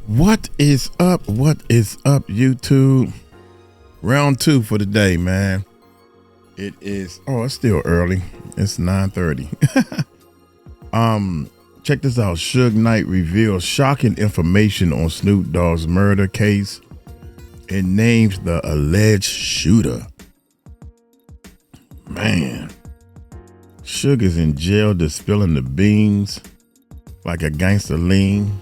What is up? What is up, YouTube? Round 2 for the day, man. It is, it's still early. It's 9:30. Check this out. Suge Knight reveals shocking information on Snoop Dogg's murder case and names the alleged shooter. Man, Suge is in jail dispelling the beans like a gangster lean.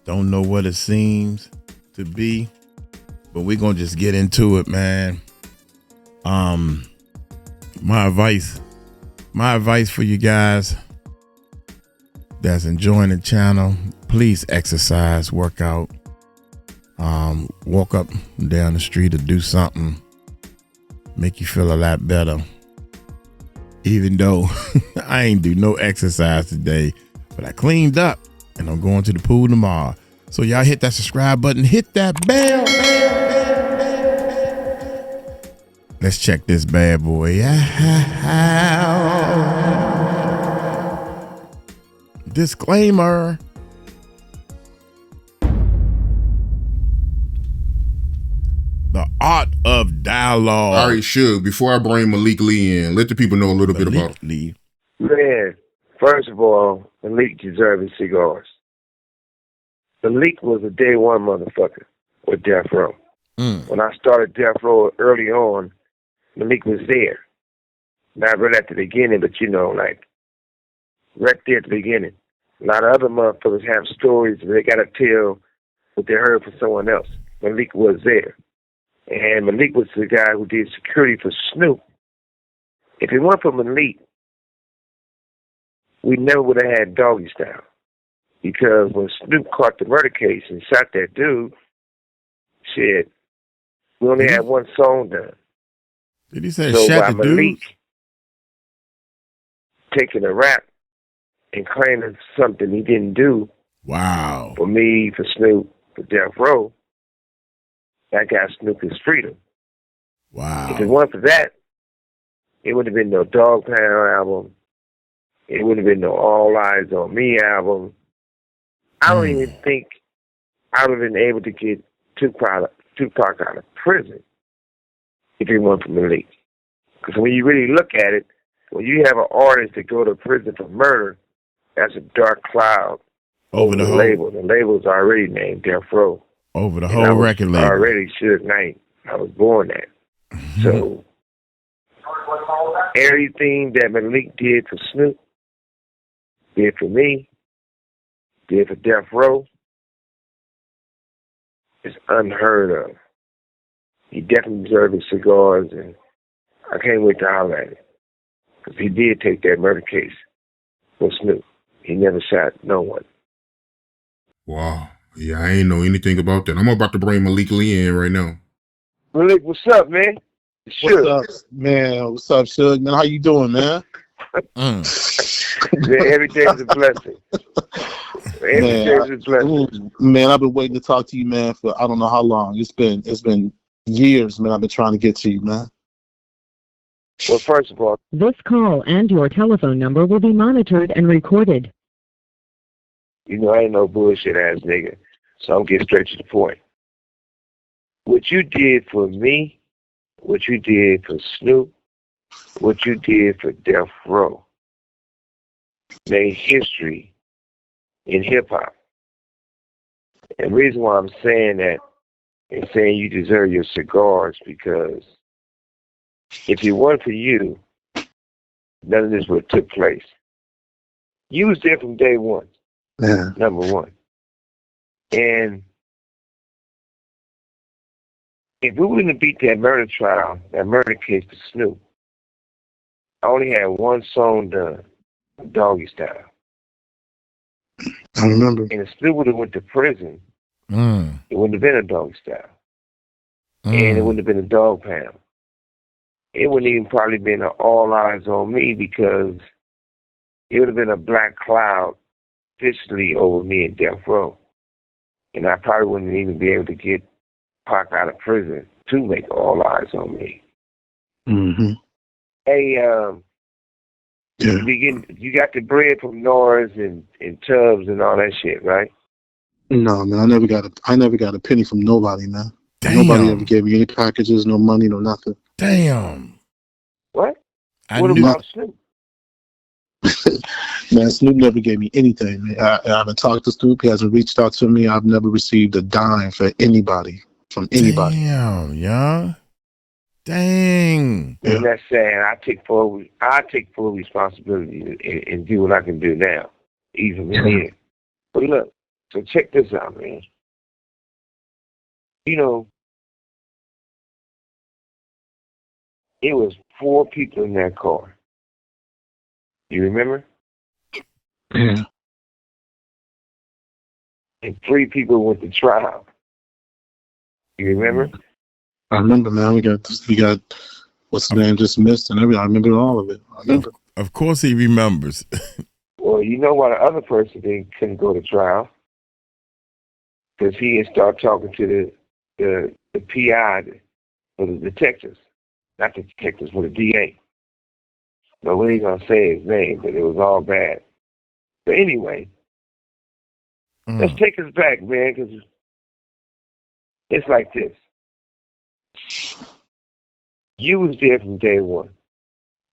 Don't know what it seems to be, but we're gonna just get into it, man. My advice for you guys that's enjoying the channel, please exercise, work out, walk up and down the street or do something, make you feel a lot better. Even though I ain't do no exercise today, but I cleaned up and I'm going to the pool tomorrow. So y'all hit that subscribe button, hit that bell. Let's check this bad boy out. Disclaimer. The art of dialogue. All right, Suge, before I bring Malik Lee in, let the people know a little bit about him. Lee. Man, first of all, Malik deserves his cigars. Malik was a day one motherfucker with Death Row. When I started Death Row early on, Malik was there. Not right at the beginning, but like right there at the beginning. A lot of other motherfuckers have stories that they got to tell what they heard from someone else. Malik was there. And Malik was the guy who did security for Snoop. If it weren't for Malik, we never would have had Doggy Style. Because when Snoop caught the murder case and shot that dude, shit, we only had one song done. Did he say shot the dude? Taking a rap and claiming something he didn't do. Wow. For me, for Snoop, for Death Row, that got Snoop his freedom. Wow. If it weren't for that, it would have been no Dog Pound album. It would have been no All Eyes on Me album. I don't even think I would have been able to get Tupac out of prison if it weren't for Malik. Because when you really look at it, when you have an artist that go to prison for murder, that's a dark cloud over the label. The label's already named Death Row. Over the whole record label. Already Suge Knight. I was born at. So everything that Malik did for Snoop, did for me, did for Death Row, is unheard of. He definitely deserved his cigars, and I can't wait to holler at it. Because he did take that murder case for Snoop. He never shot no one. Wow. Yeah, I ain't know anything about that. I'm about to bring Malik Lee in right now. Malik, what's up, man? What's up, man? What's up, Suge? Man, how you doing, man? Man, every day's a blessing. Every day's a blessing. Man, I've been waiting to talk to you, man, for I don't know how long. It's been years, man. I've been trying to get to you, man. Well, first of all, this call and your telephone number will be monitored and recorded. I ain't no bullshit ass nigga, so I'm getting straight to the point. What you did for me, what you did for Snoop, what you did for Death Row made history in hip-hop. And the reason why I'm saying that and saying you deserve your cigars, because if it weren't for you, none of this would have took place. You was there from day one, number one. And if we wouldn't have beat that murder trial, that murder case for Snoop, I only had one song done, Doggy Style. I remember. And if Snoop would have went to prison, it wouldn't have been a Doggy Style. And it wouldn't have been a Dog Pound. It wouldn't even probably been an All Eyes on Me, because it would have been a black cloud officially over me in Death Row. And I probably wouldn't even be able to get Pac out of prison to make All Eyes on Me. Mm-hmm. Hey, you got the bread from Norris and Tubbs and all that shit, right? No, man, I never got a penny from nobody, man. Damn. Nobody ever gave me any packages, no money, no nothing. Damn. What? I What knew. about Snoop? Man, Snoop never gave me anything. Man. I haven't talked to Snoop. He hasn't reached out to me. I've never received a dime from anybody. Damn, yeah. Dang. Yeah. I'm not saying I take full responsibility and do what I can do now, even here. But look, so check this out, man. You know, it was 4 people in that car. You remember? Yeah. And 3 people went to trial. You remember? I remember, man. We got what's the name dismissed and everything. I remember all of it. I remember. Of course he remembers. Well, you know why the other person couldn't go to trial? Because he had started talking to the PI for the detectives. Not the detectives, but the DA. But we ain't going to say his name, but it was all bad. But anyway, let's take us back, man, because it's like this. You was there from day one.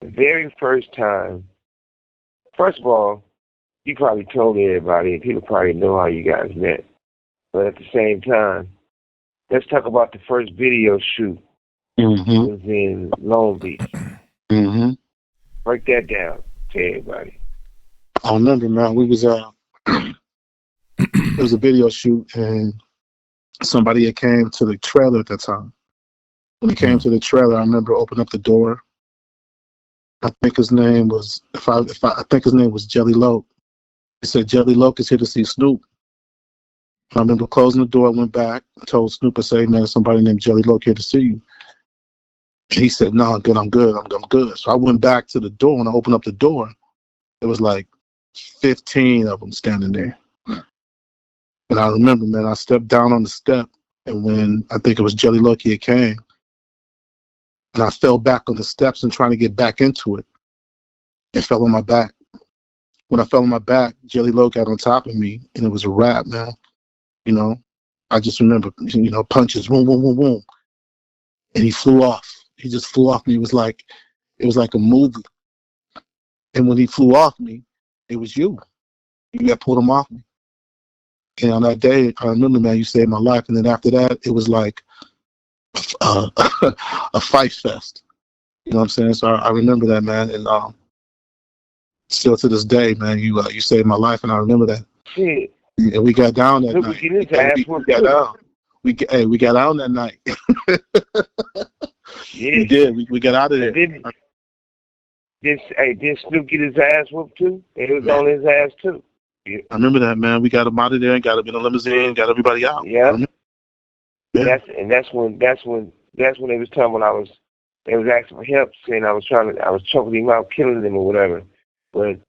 The very first time, first of all, you probably told everybody, and people probably know how you guys met. But at the same time, let's talk about the first video shoot. Mm-hmm. It was in Long Beach. Mm-hmm. Break that down to everybody. I remember, man. We was it was a video shoot, and somebody had came to the trailer at that time. When he came to the trailer, I remember opening up the door. I think his name was I think his name was Jelly Loke. He said Jelly Loke is here to see Snoop. I remember closing the door, went back, told Snoop, I said, man, there's somebody named Jelly Loke here to see you. And he said, no, I'm good. So I went back to the door, and I opened up the door. It was like 15 of them standing there. And I remember, man, I stepped down on the step, and when I think it was Jelly Loke had came, and I fell back on the steps and trying to get back into it, and fell on my back. When I fell on my back, Jelly Loke got on top of me, and it was a wrap, man. You know, I just remember, punches, boom, boom, boom, boom, and he flew off. He just flew off me. It was like a movie. And when he flew off me, it was you. You got pulled him off me. And on that day, I remember, man, you saved my life. And then after that, it was like a fight fest. You know what I'm saying? So I remember that, man. And still to this day, man, you saved my life, and I remember that. Shit. And we got down that night. We got down. We got down that night. Yeah. We did. We got out of there. Did Snoop get his ass whooped too? It was on his ass too. Yeah. I remember that, man. We got him out of there and got him in a limousine, got everybody out. Yeah. Yeah. That's when they was talking when they was asking for help, saying I was choking him out, killing him or whatever. But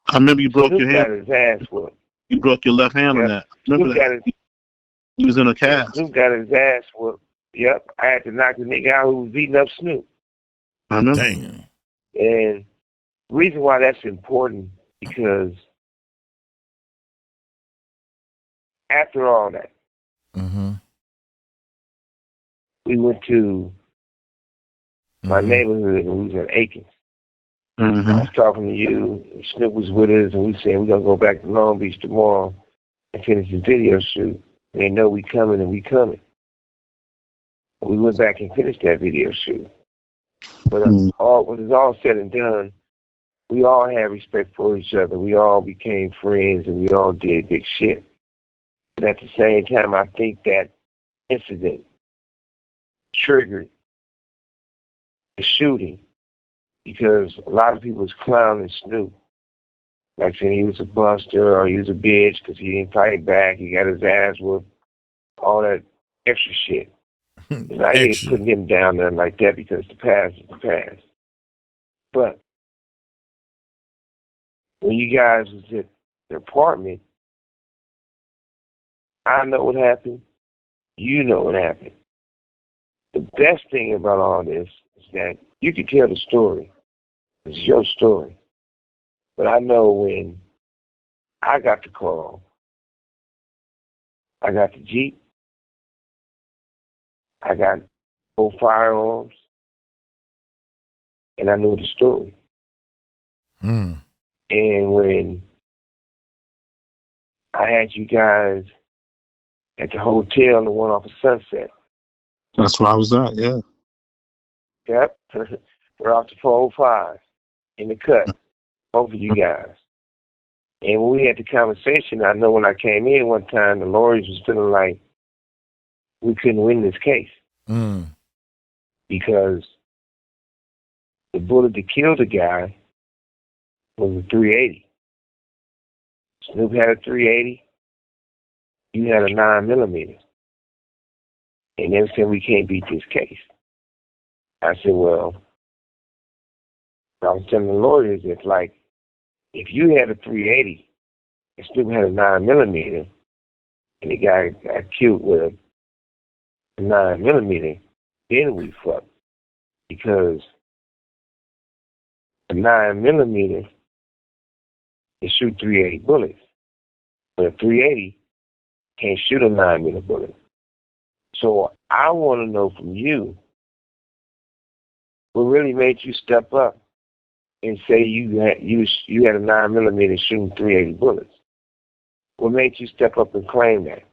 I remember you broke your hand. Got his ass whooped. You broke your left hand on that. Remember that? He was in a cast. Snoop got his ass whooped. Yep. I had to knock the nigga out who was beating up Snoop. I remember. Dang. And the reason why that's important, because after all that, we went to my neighborhood, and we was at Aikens. I was talking to you, Snoop was with us, and we said we're going to go back to Long Beach tomorrow and finish the video shoot. They know we coming, and we coming. We went back and finished that video shoot. But when it's all said and done, we all had respect for each other. We all became friends, and we all did big shit. But at the same time, I think that incident triggered the shooting, because a lot of people was clowning Snoop, like saying he was a buster or he was a bitch because he didn't fight back, he got his ass whooped, all that extra shit. And I ain't putting him down there like that, because the past is the past. But when you guys was at the apartment, I know what happened. You know what happened. The best thing about all this is that you can tell the story. It's your story. But I know when I got the call, I got the Jeep. I got 4 firearms. And I knew the story. Mm. And when I had you guys at the hotel, the one off of Sunset. That's where I was at, yeah. Yep. We're off to 405 in the cut, both of you guys. And when we had the conversation, I know when I came in one time, the lawyers was feeling like we couldn't win this case. Mm. Because the bullet that killed the guy was a 380. Snoop had a 380. You had a 9mm. And they said, we can't beat this case. I said, well, I was telling the lawyers, it's like, if you had a 380 and Snoop had a 9mm, and the guy got killed with a 9mm, then we fucked. Because a 9mm can shoot 380 bullets. But a 380 can't shoot a 9mm bullet. So I want to know from you, what really made you step up and say you had a 9mm shooting 380 bullets? What made you step up and claim that?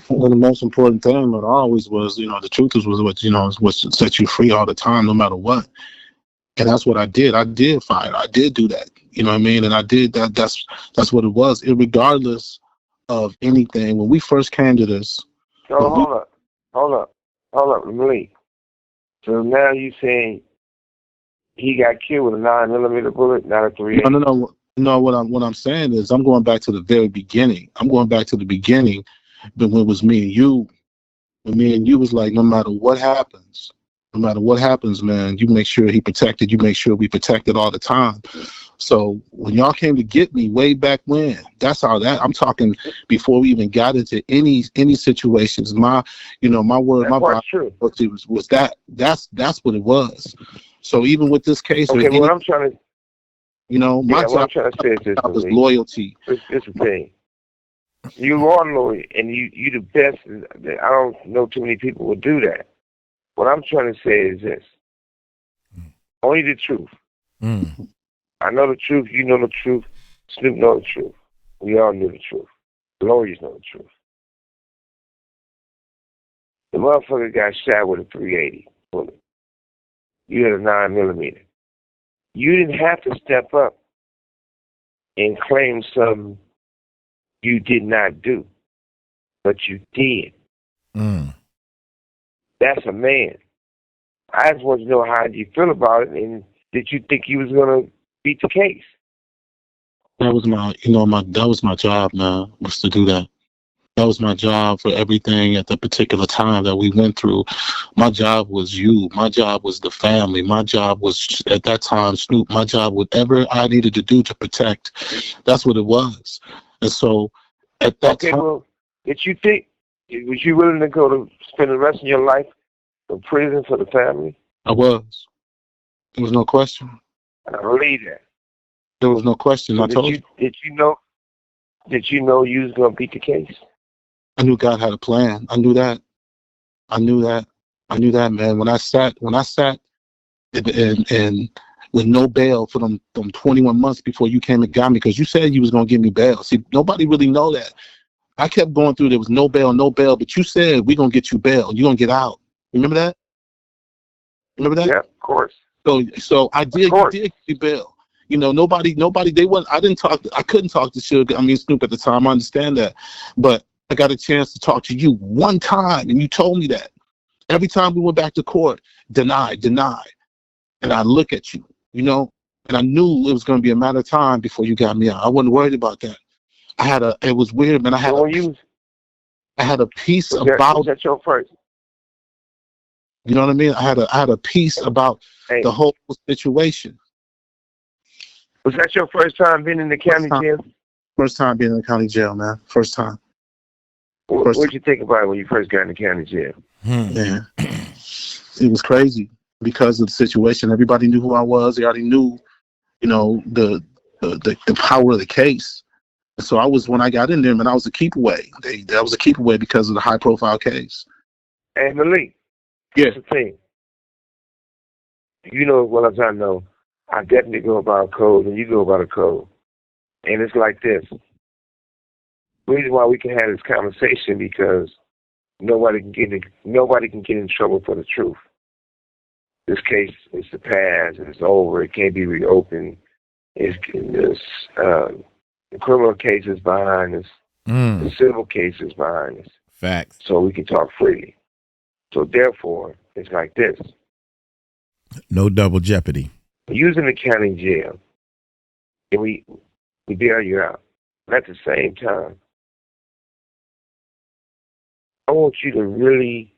Well, the most important thing, but always was, the truth was what set you free all the time, no matter what. And that's what I did. I did fight. I did do that. You know what I mean? And I did that. That's what it was. Regardless of anything, when we first came to this. So hold up, Malik. So now you saying he got killed with a 9mm bullet, not a 380? No. What I'm saying is I'm going back to the very beginning. I'm going back to the beginning, but when it was me and you, when me and you was like, no matter what happens, man, you make sure he protected. You make sure we protected all the time. So when y'all came to get me way back when, that's how that. I'm talking before we even got into any situations. My word, that's my body was that. That's what it was. So even with this case, okay, what I'm trying to, my what I'm trying to say is this was loyalty. It's the thing. You are loyal, and you the best. I don't know too many people would do that. What I'm trying to say is this. Only the truth. Mm. I know the truth. You know the truth. Snoop know the truth. We all knew the truth. The lawyers know the truth. The motherfucker got shot with a 380 bullet. You had a 9mm. You didn't have to step up and claim something you did not do, but you did. Mm. That's a man. I just want to know how you feel about it, and did you think you was gonna beat the case? That was that was my job, man, was to do that. That was my job for everything at the particular time that we went through. My job was you. My job was the family. My job was, at that time, Snoop. My job, whatever I needed to do to protect. That's what it was. And so, at that time... well, did you think, was you willing to go to spend the rest of your life in prison for the family? I was. There was no question. I believe that. There was no question. So I told you. Did you know you was going to beat the case? I knew God had a plan. I knew that, man. When I sat and with no bail for them 21 months before you came and got me, because you said you was going to give me bail. See, nobody really know that. I kept going through, there was no bail, but you said, we're going to get you bail. You're going to get out. Remember that? Yeah, of course. So I did, you did give me bail. Nobody, I couldn't talk to Suge, Snoop at the time. I understand that. But I got a chance to talk to you one time, and you told me that. Every time we went back to court, denied. And I look at you, and I knew it was going to be a matter of time before you got me out. I wasn't worried about that. It was weird, man. I had a piece about. Was that your first? You know what I mean? I had a piece about the whole situation. Was that your first time being in the county jail? First time being in the county jail, man. First time. What did you think about it when you first got in the county jail? Yeah, it was crazy because of the situation. Everybody knew who I was. They already knew, the power of the case. So when I got in there, man, I was a keep away. That was a keep away because of the high profile case. Hey, Malik. Yeah. That's the thing. You know well as I know, I definitely go about a code and you go about a code. And it's like this. The reason why we can have this conversation because nobody can get in trouble for the truth. This case is the past, it's over, it can't be reopened. The criminal case is behind us. The civil case is behind us. Facts. So we can talk freely. So therefore, it's like this. No double jeopardy. Using the county jail, and we bail you out. But at the same time, I want you to really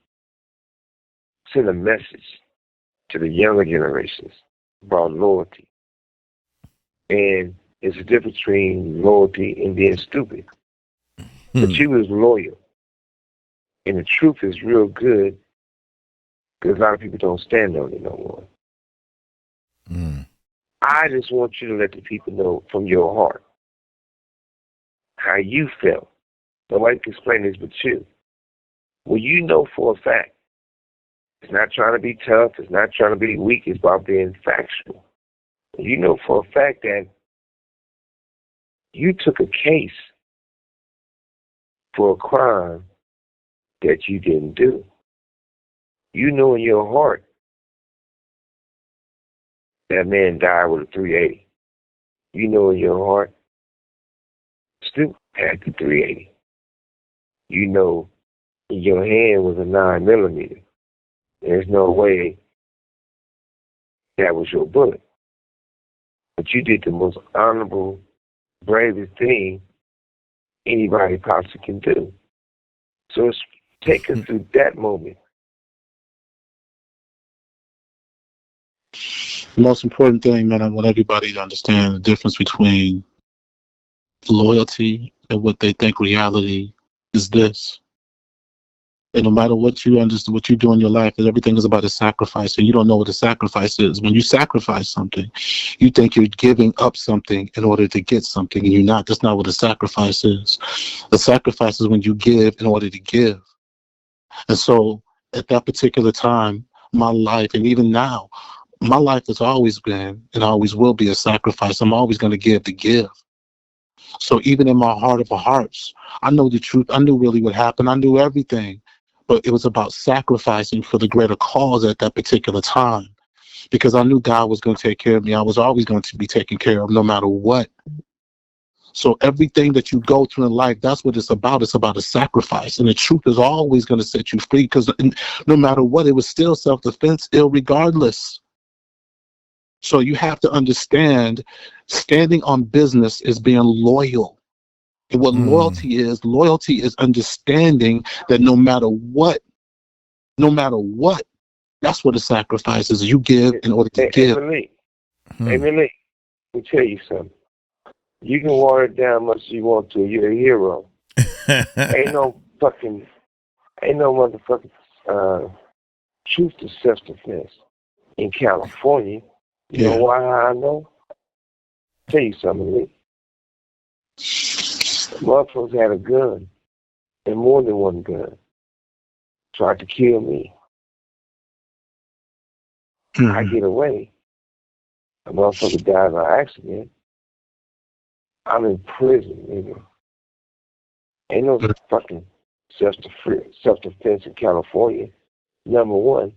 send a message to the younger generations about loyalty. And it's a difference between loyalty and being stupid. But you was loyal. And the truth is real good because a lot of people don't stand on it no more. I just want you to let the people know from your heart how you felt. Nobody can explain this but you. Well, you know for a fact. It's not trying to be tough. It's not trying to be weak. It's about being factual. You know for a fact that you took a case for a crime that you didn't do. You know in your heart that man died with a 380. You know in your heart Snoop had the 380. You know in your hand was a 9mm. There's no way that was your bullet. But you did the most honorable, bravest thing anybody possibly can do. So it's take us through that moment. The most important thing, man, I want everybody to understand the difference between loyalty and what they think reality is this. And no matter what you understand, what you do in your life, everything is about a sacrifice, and you don't know what a sacrifice is. When you sacrifice something, you think you're giving up something in order to get something, and you're not. That's not what a sacrifice is. A sacrifice is when you give in order to give. And so at that particular time, my life, and even now, my life has always been and always will be a sacrifice. I'm always going to give to give. So even in my heart of hearts, I know the truth. I knew really what happened. I knew everything. But it was about sacrificing for the greater cause at that particular time. Because I knew God was going to take care of me. I was always going to be taken care of no matter what. So everything that you go through in life, that's what it's about. It's about a sacrifice. And the truth is always going to set you free because no matter what, it was still self-defense, irregardless. So you have to understand standing on business is being loyal. And what loyalty is understanding that no matter what, that's what a sacrifice is. You give in order to give. Hey, Malik, let me tell you something. You can water it down much as you want to. You're a hero. Ain't no motherfucking truth to self-defense in California. You know why I know? Tell you something, Malik. Motherfuckers had a gun, and more than one gun. Tried to kill me. I get away. A motherfucker died by accident. I'm in prison, nigga. Ain't no fucking self-defense in California. Number one,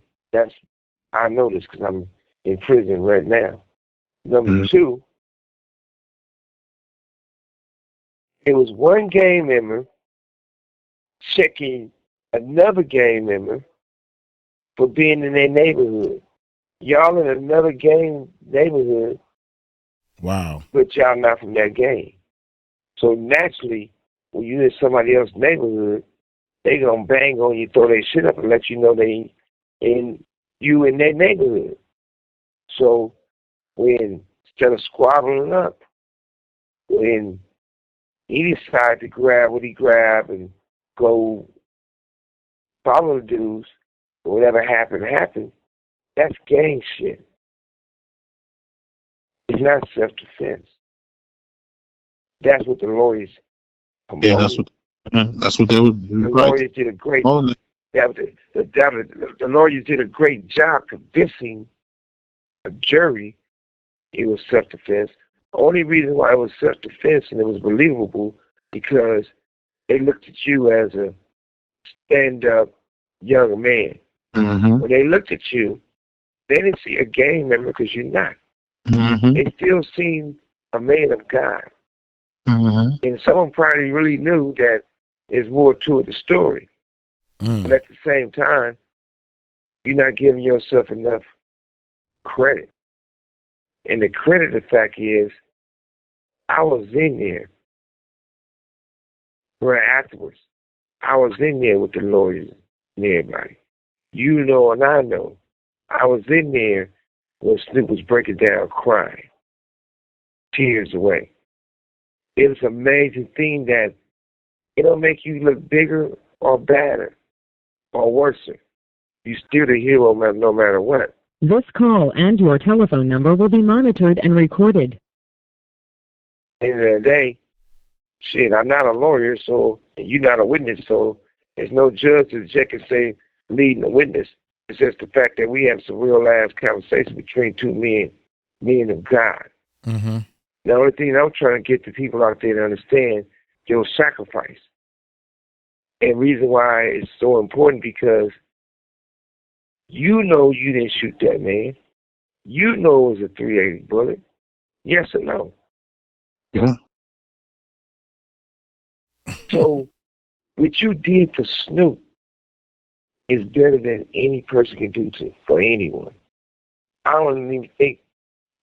I know this because I'm in prison right now. Number two, it was one gang member checking another gang member for being in their neighborhood. Y'all in another gang neighborhood. Wow. But y'all not from that gang. So naturally, when you in somebody else's neighborhood, they gonna bang on you, throw their shit up and let you know you in their neighborhood. So when instead of squabbling up, when he decided to grab what he grabbed and go follow the dudes, whatever happened, that's gang shit. It's not self-defense. That's what the lawyers promoted. Yeah, that's what they would do. The Right. lawyers did a great. Oh, The lawyers did a great job convincing a jury it was self-defense. The only reason why it was self-defense and it was believable because they looked at you as a stand-up young man. mm-hmm. When they looked at you, they didn't see a gang member because you're not. Mm-hmm. They still seen a man of God. Mm-hmm. And someone probably really knew that there's more to the story. But at the same time, you're not giving yourself enough credit. And the credit, the fact is, I was in there right afterwards. I was in there with the lawyers and everybody. You know and I know. I was in there when Snoop was breaking down crying, tears away. It was an amazing thing that it don't make you look bigger or badder or worse. You're still the hero no matter what. This call and your telephone number will be monitored and recorded. At the end of the day, shit, I'm not a lawyer, so you're not a witness, so there's no judge to check and say leading a witness. It's just the fact that we have some real-ass conversation between two men of God. Mm-hmm. The only thing I'm trying to get the people out there to understand your sacrifice. And reason why it's so important because you know you didn't shoot that man. You know it was a .380 bullet. Yes or no? Yeah. So what you did for Snoop is better than any person can do for anyone. I don't even think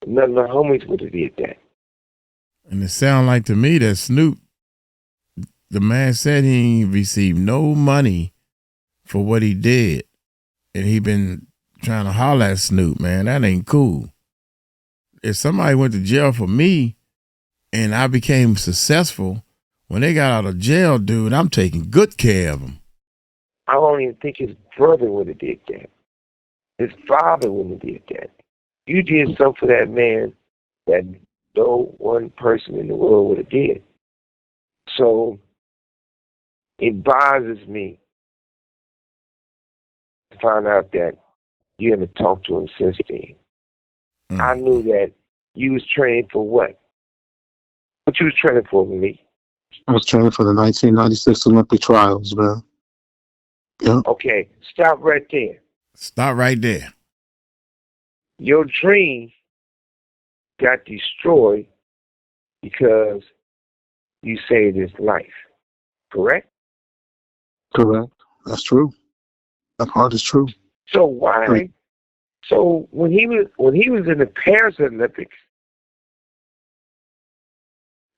none of the homies would have did that. And it sounds like to me that Snoop, the man said he ain't received no money for what he did. And he been trying to holler at Snoop, man. That ain't cool. If somebody went to jail for me and I became successful, when they got out of jail, dude, I'm taking good care of them. I don't even think his brother would have did that. His father wouldn't have did that. You did something for that man that no one person in the world would have did. So it bothers me to find out that you haven't talked to him since then. I knew that you was training for what? What you was training for, Malik? I was training for the 1996 Olympic trials, man. Yeah. Okay, stop right there. Stop right there. Your dream got destroyed because you saved his life. Correct? Correct. That's true. That part is true. So why? Right. So when he was in the Paris Olympics,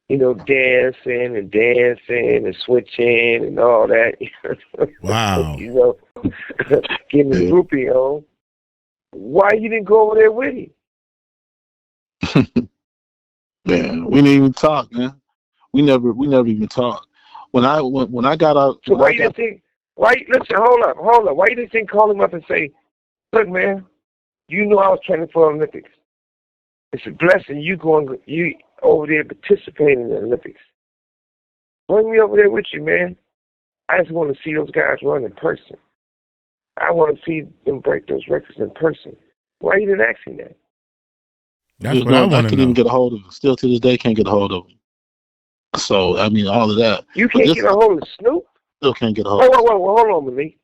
you know, dancing and switching and all that. Wow. You know, getting the groupie on. Why you didn't go over there with him? Man, we didn't even talk, man. We never even talked. When I got out. So why you didn't think? Listen, hold up. Why you didn't call him up and say, "Look, man, you know I was training for the Olympics. It's a blessing you over there participating in the Olympics. Bring me over there with you, man. I just want to see those guys run in person. I want to see them break those records in person." Why you didn't ask him that? That's what I want to know. I couldn't even get a hold of him. Still to this day, can't get a hold of him. So, I mean, all of that. You can't get a hold of Snoop? Still can't get a hold of him. Hold on, Malik.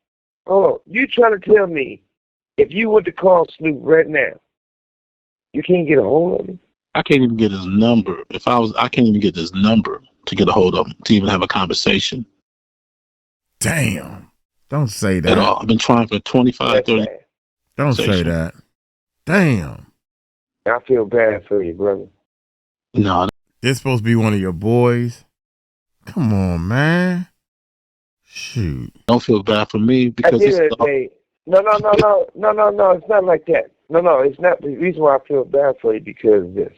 Hold on. You trying to tell me if you were to call Snoop right now, you can't get a hold of him? I can't even get his number. I can't even get his number to get a hold of him, to even have a conversation. Damn. Don't say that. At all. I've been trying for 25, 30. Don't say that. Damn. I feel bad for you, brother. No. This supposed to be one of your boys? Come on, man. Shoot. Don't feel bad for me because No. It's not like that. No, it's not. The reason why I feel bad for you because of this.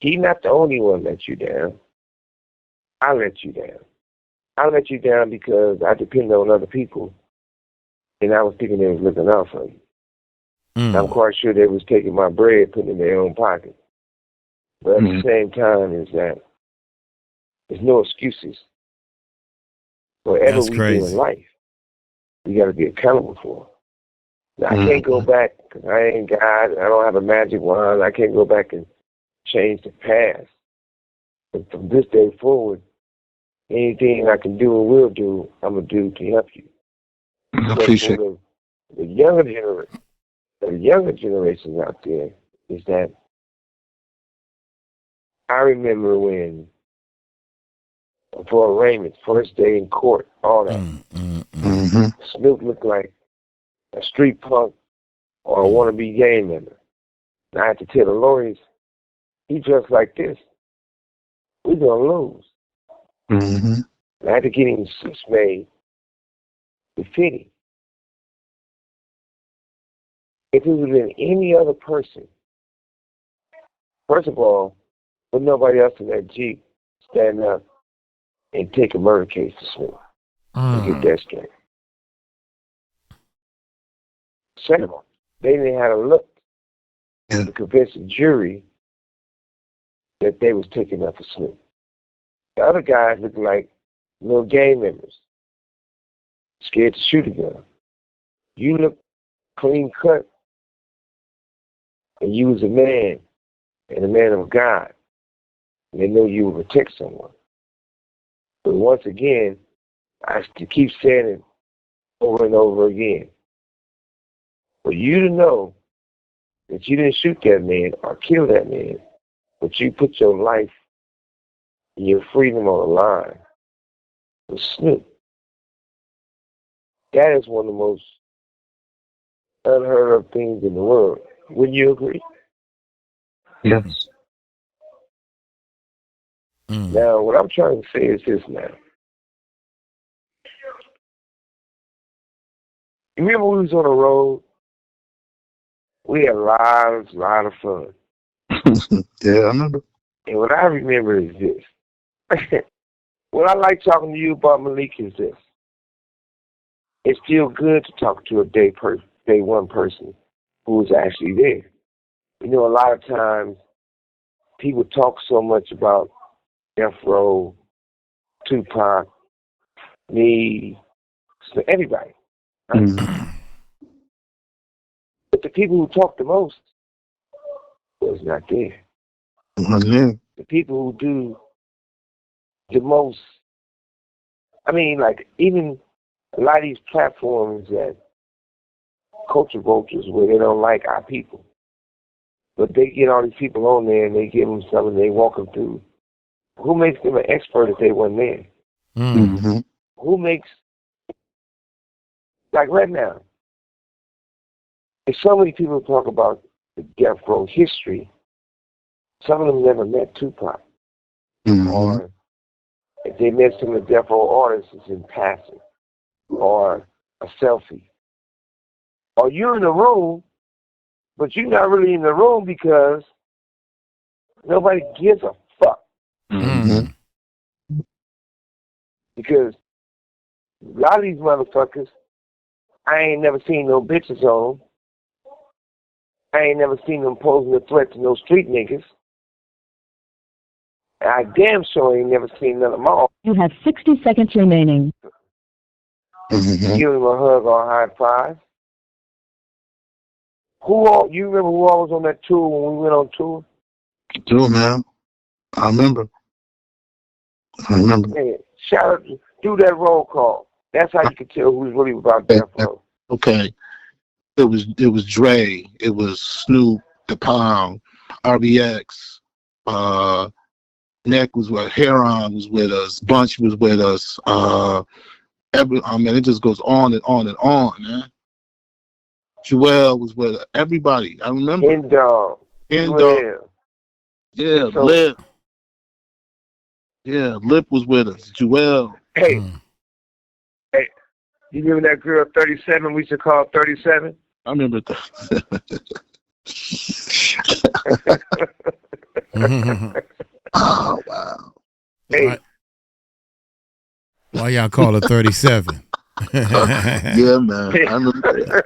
He's not the only one let you down. I let you down. I let you down because I depended on other people, and I was thinking they was looking out for you. I'm quite sure they was taking my bread, putting it in their own pocket. But at the same time, is that there's no excuses. Whatever That's we crazy. do in life, we got to be accountable for. Now, I can't go back because I ain't God. I don't have a magic wand. I can't go back and change the past. But from this day forward, anything I can do and will do, I'm going to do to help you. I appreciate it. The younger generations out there is that I remember when, for arraignments, first day in court, all that. Snoop looked like a street punk or a wannabe gang member. And I had to tell the lawyers, he dressed like this, we're going to lose. And I had to get him suits made to fit him. If it would have been any other person, first of all, with nobody else in that Jeep stand up and take a murder case to Snoop and get that straight. Second of all, they didn't have to look to convince the jury that they was taking up for Snoop. The other guys looked like little gang members, scared to shoot a gun. You look clean cut, and you was a man, and a man of God. And they know you will protect someone. But once again, I have to keep saying it over and over again. For you to know that you didn't shoot that man or kill that man, but you put your life and your freedom on the line with Snoop. That is one of the most unheard of things in the world. Wouldn't you agree? Yes. Now, what I'm trying to say is this now. You remember we was on the road? We had a lot of fun. Yeah, I remember. And what I remember is this. What I like talking to you about, Malik, is this. It's still good to talk to a day one person who is actually there. You know, a lot of times people talk so much about Death Row, Tupac, me, everybody. Right? But the people who talk the most was not there. The people who do the most, I mean, like, even a lot of these platforms that culture vultures where they don't like our people. But they get all these people on there and they give them something, they walk them through. Who makes them an expert if they weren't there? Who makes, like right now, if so many people talk about the Death Row history, some of them never met Tupac. Or if they met some of the Death Row artists, it's in passing. Or a selfie. Or you're in the room, but you're not really in the room because nobody gives a fuck. Because a lot of these motherfuckers, I ain't never seen no bitches on them. I ain't never seen them posing a threat to no street niggas. And I damn sure ain't never seen none of them all. You have 60 seconds remaining. Give them a hug or a high five. You remember who all was on that tour when we went on tour? Do, man. I remember. Man, shout out, do that roll call. That's how you can tell who's really about Death Row. Okay. It was Dre, it was Snoop, the Pound, RBX, Neck was with Heron was with us, Bunch was with us, it just goes on and on and on, man. Joel was with us. Everybody. I remember. Dog. Yeah, Lip. Yeah, Lip was with us. Joel. Hey, you remember that girl 37 we used to call 37? I remember Oh, wow. Hey. Why y'all call her 37? Yeah, man. I remember that.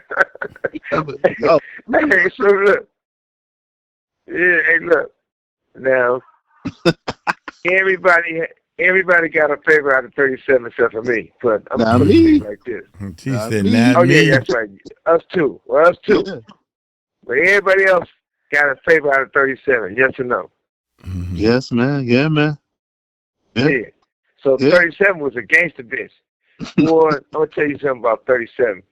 Hey, so look. Yeah, hey, look. Now, everybody got a favorite out of 37 except for me. But I'm Not going to me. say it like this. She Not said, me. not Oh, me. yeah, that's right. Us two. Well, us two. Yeah. But everybody else got a favorite out of 37. Yes or no? Mhm. Yes, man. Yeah, man. Yeah. Yeah. So Yeah. 37 was a gangster bitch. Boy, I'm going to tell you something about 37.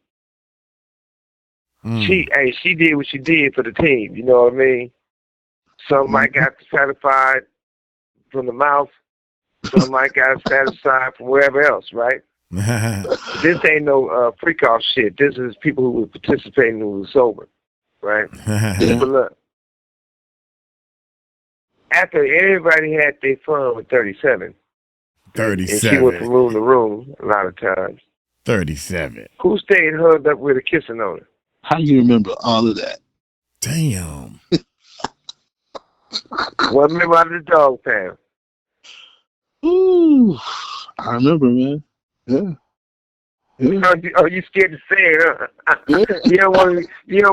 She did what she did for the team. You know what I mean? Some might got satisfied from the mouth. Some might got satisfied from wherever else, right? This ain't no freak off shit. This is people who were participating who were sober, right? Yeah. But look, after everybody had their fun with 37, and she went from 37. room to room a lot of times, 37. who stayed hugged up with a kissing on her? How do you remember all of that? Damn. One member out of the dog pound. Ooh, I remember, man. Yeah. Yeah. Are you scared to say it? Huh? Yeah. You don't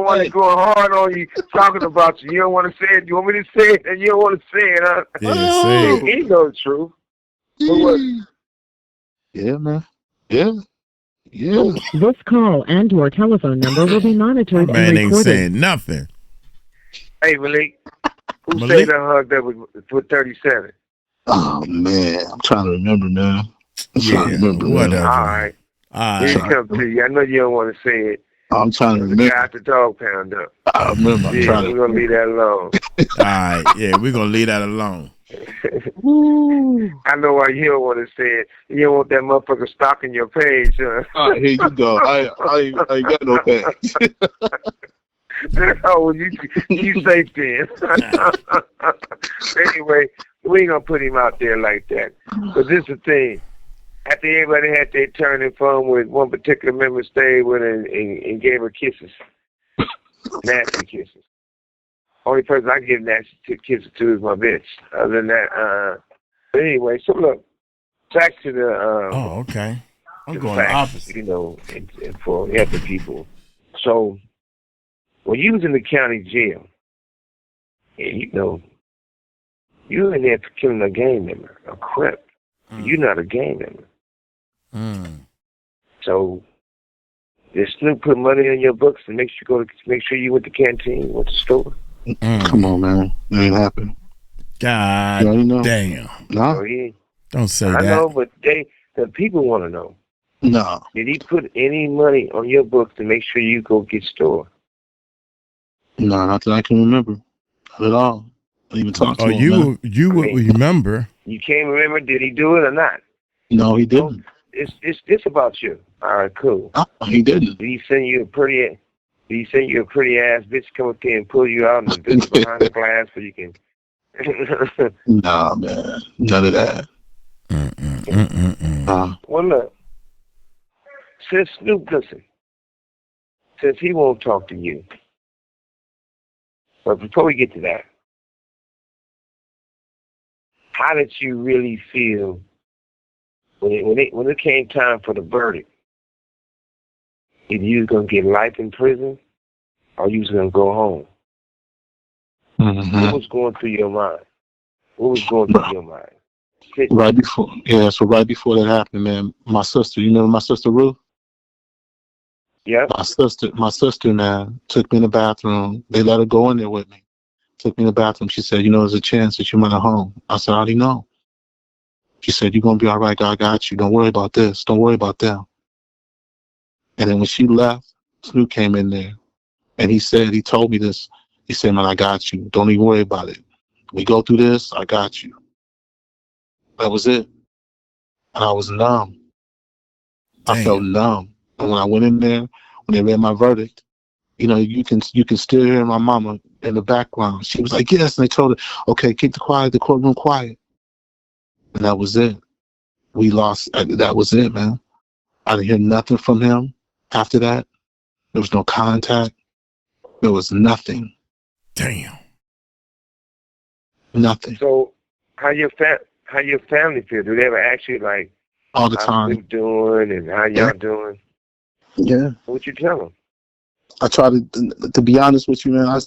want to go hard on you talking about you. You don't want to say it. You want me to say it, and you don't want to say it, huh? Yeah, say it. He knows the truth. But what? Yeah, man. Yeah. Yeah. This call and your telephone number will be monitored My man and ain't recorded. saying nothing. Hey, Malik. Who Malik? said I hugged up with 37? Oh, man. I'm trying to remember, man. I'm trying to remember, man. whatever. All right. All Here it right. comes to you. I know you don't want to say it. I'm trying to The remember. guy at the dog pound up. I remember. I'm Yeah, trying we're to. going to leave that alone. All right. Yeah, we're going to leave that alone. I know why you don't want to say it. You don't want that motherfucker stalking your page, huh? All right, here you go. I ain't got no page. Oh, well, you safe then. Anyway, we ain't gonna put him out there like that. But this is the thing. After everybody had their turn and fun with, one particular member stayed with her and gave her kisses. Nasty kisses. Only person I can give nasty kisses to is my bitch. Other than that, but anyway, so look, back to the Oh, okay. I'm the going facts, opposite. you know, and for other people. So when you was in the county jail, and you know, you were in there for killing a gang member, a crip. You're not a gang member. So did Snoop put money in your books and make sure you went to canteen, went to store? Come on, man. It ain't happened. God You already know. damn. No. So he, Don't say I that. know, but the people want to know. No. Did he put any money on your books to make sure you go get store? No, not that I can remember. Not at all. I didn't even talk to Oh, him, man. you would remember. You can't remember, did he do it or not? No, he didn't. It's about you. All right, cool. No, he didn't. Did he send you a pretty ass bitch come up there and pull you out and visit behind the glass so you can? Nah, man. None of that. Well, look. Since Snoop, listen. Since he won't talk to you. But before we get to that, how did you really feel when it came time for the verdict? If you was gonna get life in prison, or you was gonna go home? What was going through your mind? Right before that happened, man, my sister, you remember my sister Ruth? Yeah. My sister now took me in the bathroom. They let her go in there with me. Took me in the bathroom. She said, there's a chance that you might have home. I said, I already know. She said, you're going to be all right. God got you. Don't worry about this. Don't worry about them. And then when she left, Snoop came in there. And he told me this. He said, man, I got you. Don't even worry about it. We go through this. I got you. That was it. And I was numb. Damn. I felt numb. And when I went in there, when they read my verdict, you can still hear my mama in the background. She was like, yes. And they told her, okay, keep the courtroom quiet. And that was it. We lost. That was it, man. I didn't hear nothing from him after that. There was no contact. There was nothing. Damn. Nothing. So, how your family feel? Do they ever ask you like, all the how's time? Snoop doing and how y'all doing? Yeah. What you tell them? I try to be honest with you, man. I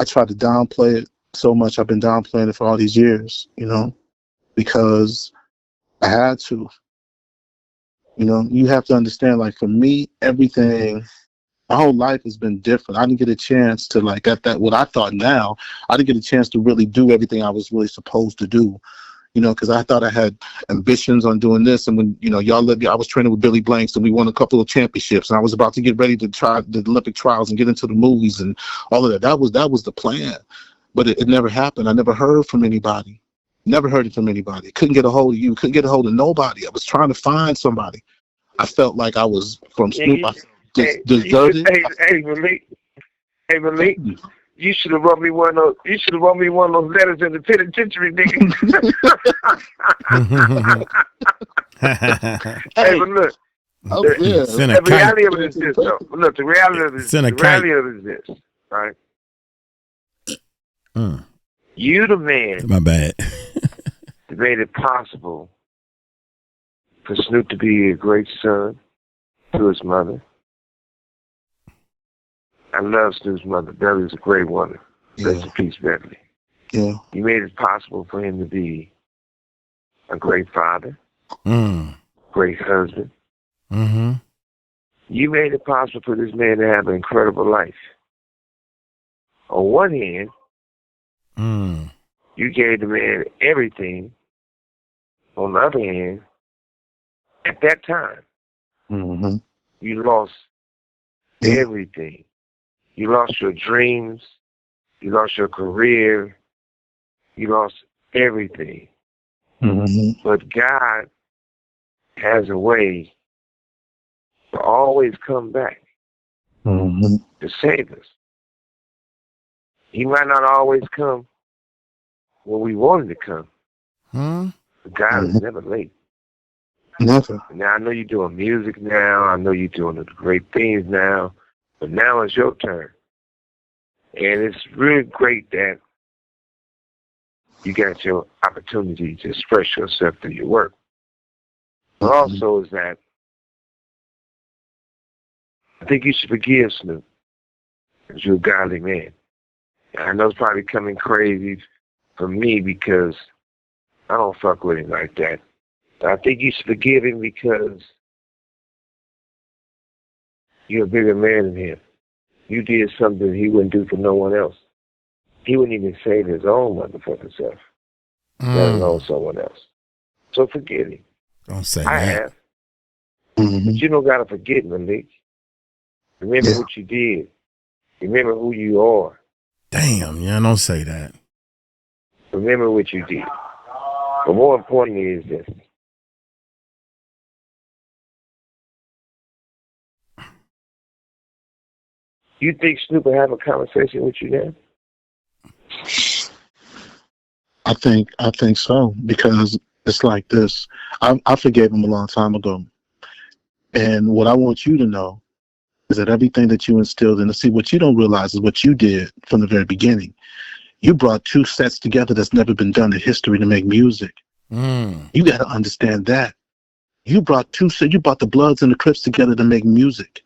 tried to downplay it so much I've been downplaying it for all these years, you know, because I had to. You know, you have to understand, like, for me, everything, my whole life has been different. I didn't get a chance to, like, at that, what I thought now, I didn't get a chance to really do everything I was really supposed to do, you know, because I thought I had ambitions on doing this. And when, you know, y'all let me, I was training with Billy Blanks and we won a couple of championships and I was about to get ready to try the Olympic trials and get into the movies and all of that. That was the plan. But it never happened. I never heard from anybody. Never heard it from anybody. Couldn't get a hold of you. Couldn't get a hold of nobody. I was trying to find somebody. I felt like I was from Snoop. Deserted. Hey, Malik. You should have wrote me one of those. You should have wrote me one of those letters in the penitentiary, nigga. Hey, but look. The reality of it is this, though. Look, the reality of it is this, right? You, the man. My bad. Made it possible for Snoop to be a great son to his mother. I love Snoop's mother. Beverly's a great woman. Rest in peace, Beverly. Yeah. You made it possible for him to be a great father, great husband. Mm-hmm. You made it possible for this man to have an incredible life. On one hand, you gave the man everything. On the other hand, at that time, you lost everything. You lost your dreams. You lost your career. You lost everything. But God has a way to always come back to save us. He might not always come when we want him to come. But God is never late. Never. Now, I know you're doing music now. I know you're doing the great things now. But now it's your turn. And it's really great that you got your opportunity to express yourself through your work. But also is that I think you should forgive Snoop because you're a godly man. And I know it's probably coming crazy for me because I don't fuck with him like that. But I think you should forgive him because you're a bigger man than him. You did something he wouldn't do for no one else. He wouldn't even save his own motherfucking self, let alone someone else. So forgive him. Don't say I that. have. But you don't got to forget, Malik. Remember what you did. Remember who you are. Damn, yeah, don't say that. Remember what you did. But more importantly is this. You think Snoop will have a conversation with you now? I think so, because it's like this. I forgave him a long time ago. And what I want you to know is that everything that you instilled in, see, what you don't realize is what you did from the very beginning. You brought two sets together that's never been done in history to make music. You got to understand that. You brought the Bloods and the Crips together to make music.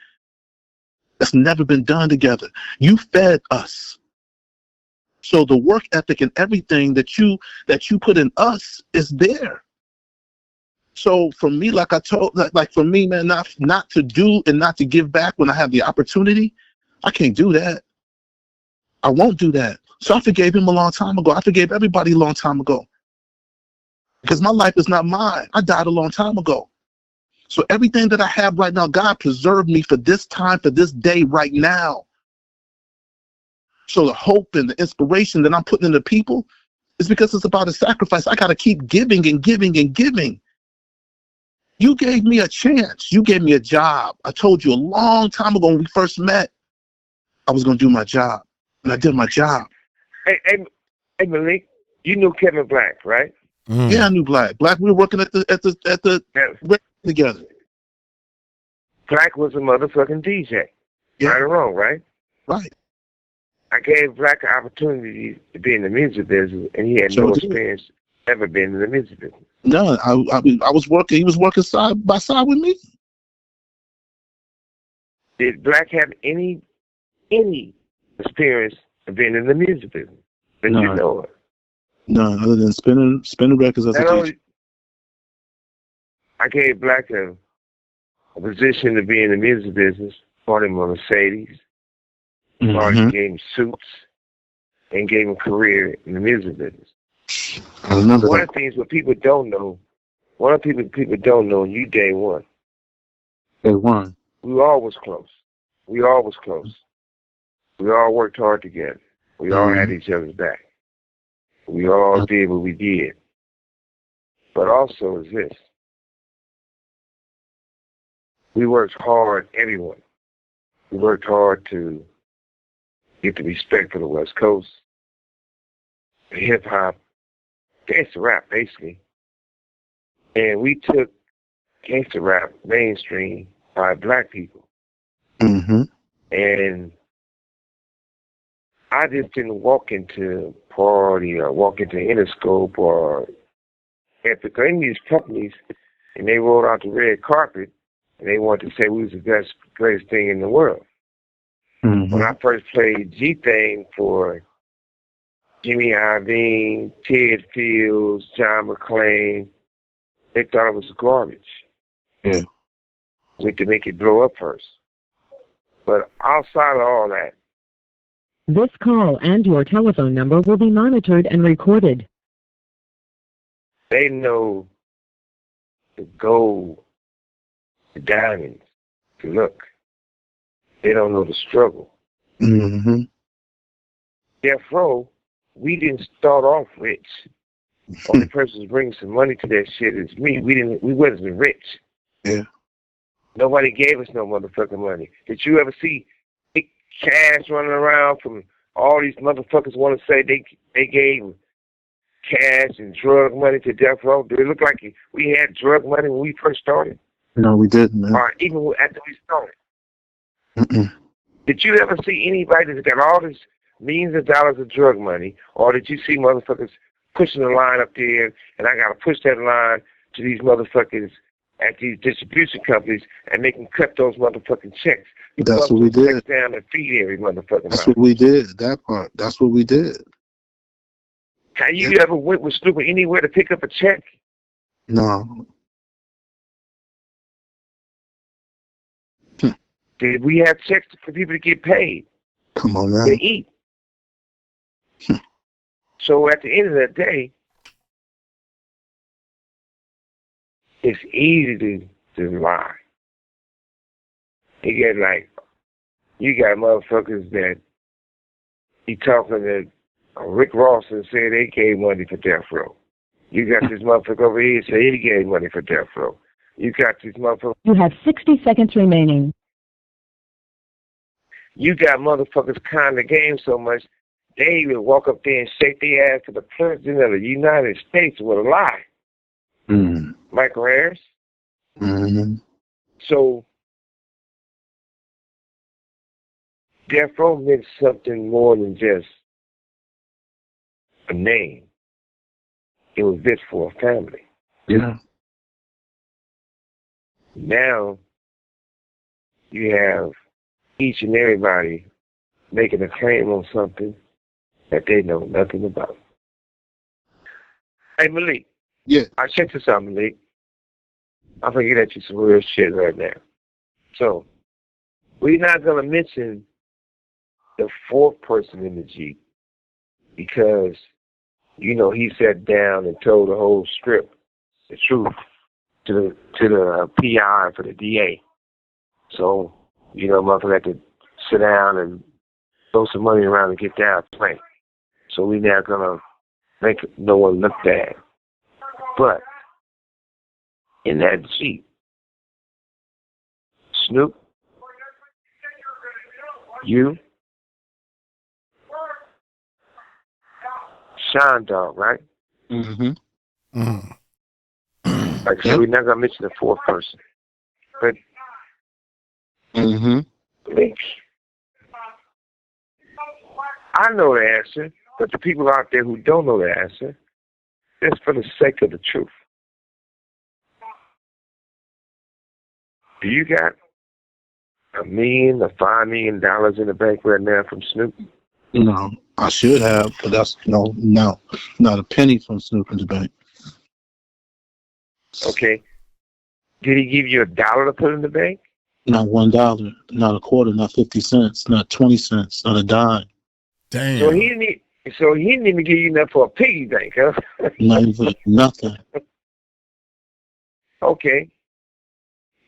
That's never been done together. You fed us. So the work ethic and everything that you put in us is there. So for me, like I told, like for me, man, not to do and not to give back when I have the opportunity, I can't do that. I won't do that. So I forgave him a long time ago. I forgave everybody a long time ago. Because my life is not mine. I died a long time ago. So everything that I have right now, God preserved me for this time, for this day right now. So the hope and the inspiration that I'm putting into people is because it's about a sacrifice. I got to keep giving and giving and giving. You gave me a chance. You gave me a job. I told you a long time ago when we first met, I was going to do my job. And I did my job. Hey, Malik, you knew Kevin Black, right? Yeah, I knew Black. Black, we were working at the together. Black was a motherfucking DJ. Yeah. Right or wrong, right? Right. I gave Black an opportunity to be in the music business, and he had no experience ever been in the music business. No, I was working. He was working side by side with me. Did Black have any experience of being in the music business? that No. you know of? None other than spinning records as a Not DJ. only I gave Black a position to be in the music business, bought him a Mercedes, Mm-hmm. gave him suits, and gave him a career in the music business. I remember One that. of the things what people don't know, people don't know, you day one. They won. We were always close. We always close. We all worked hard together. We all had each other's back. We all did what we did. But also is this. We worked hard, everyone. We worked hard to get the respect for the West Coast, hip-hop, gangster rap, basically. And we took gangster rap mainstream by Black people. Mm-hmm. And I just didn't walk into a party or walk into Interscope or Epic or any of these companies and they rolled out the red carpet and they wanted to say we was the greatest thing in the world. Mm-hmm. When I first played G-Thing for Jimmy Iovine, Ted Fields, John McClain, they thought it was garbage. Yeah. We had to make it blow up first. But outside of all that, This call and your telephone number will be monitored and recorded. they know the gold, the diamonds, the look. They don't know the struggle. Mm-hmm. Death Row, we didn't start off rich. Only person who's bringing some money to that shit is me. We wasn't rich. Yeah. Nobody gave us no motherfucking money. Did you ever see big cash running around from all these motherfuckers want to say they gave cash and drug money to Death Row? Did it look like we had drug money when we first started? No, we didn't, man. Or even after we started? Mm-mm. Did you ever see anybody that's got all this millions of dollars of drug money, or did you see motherfuckers pushing the line up there, and I got to push that line to these motherfuckers at these distribution companies and make them cut those motherfucking checks? That's what we did. Down and feed every motherfucking That's mouth. what we did. That part. That's what we did. Have you ever went with Snoop anywhere to pick up a check? No. Did we have checks for people to get paid, Come on now. to eat? So at the end of the day, it's easy to lie. You got motherfuckers that he talking to Rick Ross and say they gave money for Death Row. You got this motherfucker over here say he gave money for Death Row. You got this motherfucker. You have 60 seconds remaining. You got motherfuckers con the game so much, they even walk up there and shake their ass to the President of the United States with a lie. Mm-hmm. Michael Harris. Mm-hmm. So, Death Row meant something more than just a name. It was this for a family. Yeah. Now, you have each and everybody making a claim on something that they know nothing about. Hey, Malik. Yeah. I check this out, Malik. I'm going to get at you some real shit right now. So, we're not going to mention the fourth person in the Jeep because, you know, he sat down and told the whole script, the truth, to the PI for the DA. So, you know, motherfucker had to sit down and throw some money around and get down play. So we're not going to make no one look bad. But in that Jeep, Snoop, you, Sean Dog, right? Mm-hmm. Like I said, we're not going to mention the fourth person. But Mm-hmm. I know the answer, but the people out there who don't know the answer, just for the sake of the truth. Do you got $1 million or $5 million in the bank right now from Snoop? No. I should have, but that's no, not a penny from Snoop in the bank. Okay. Did he give you $1 to put in the bank? Not $1, not a quarter, not 50 cents, not 20 cents, not a dime. Damn. So he didn't even give you enough for a piggy bank, huh? Not even nothing. Okay.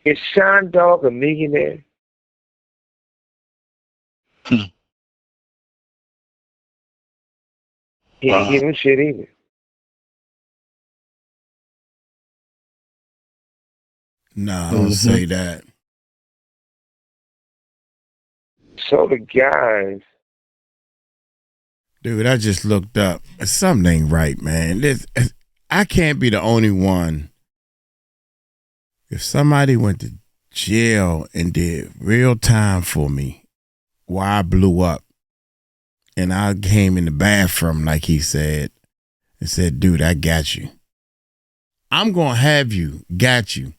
Is Sean Dog a millionaire? He ain't give him shit either. Nah, I don't say that. So the guys, dude, I just looked up. Something ain't right, man. I can't be the only one. If somebody went to jail and did real time for me while I blew up, and I came in the bathroom, like he said, and said, dude, I got you. I'm going to have you, got you.